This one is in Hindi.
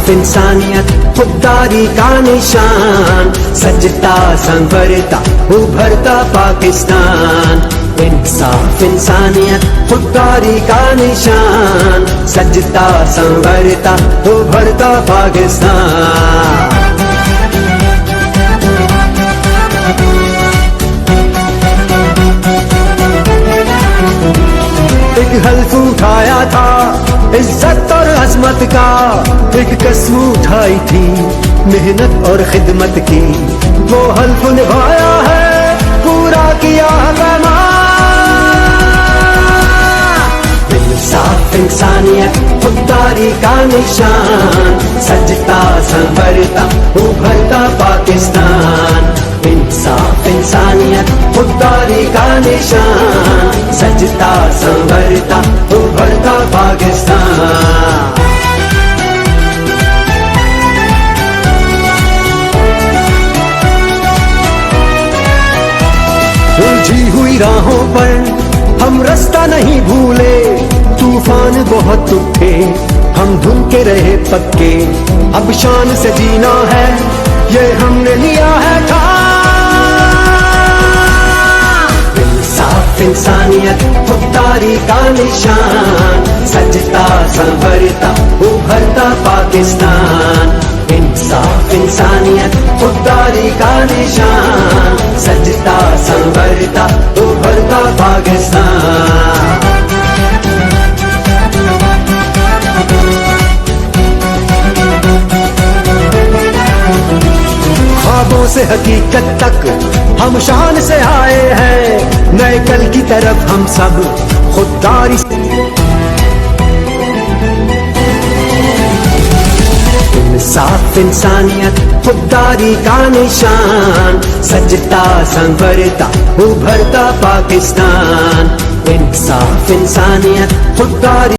इंसाफ इंसानियत खुददारी का निशान, सजता संवरता उभरता पाकिस्तान। इंसाफ इंसानियत खुददारी का निशान, सजता संवरता उभरता पाकिस्तान। एक हल्फ उठाया था इज्जत और अजमत का, एक कसम उठाई थी मेहनत और खिदमत की। वो हल्फ निभाया है, पूरा किया पैमान। इंसाफ इंसानियत खुददारी का निशान, सजता संवरता उभरता पाकिस्तान। इंसाफ इंसानियत खुददारी का निशान, सजता संवरता उभरता पाकिस्तान। उलझी हुई राहों पर हम रास्ता नहीं भूले, तूफान बहुत उठे हम धुन के रहे पक्के। अब शान से जीना है ये हमने लिया है इंसानियत खुददारी का निशान, सजता संवरता उभरता पाकिस्तान। इंसाफ इंसानियत खुददारी का निशान, सजता संवरता उभरता पाकिस्तान। ख्वाबों से हकीकत तक हम शान से आए हैं, नए कल की तरफ हम सब खुददारी से। इंसाफ इंसानियत खुददारी का निशान, सजता संवरता उभरता पाकिस्तान। इंसाफ इंसानियत खुददारी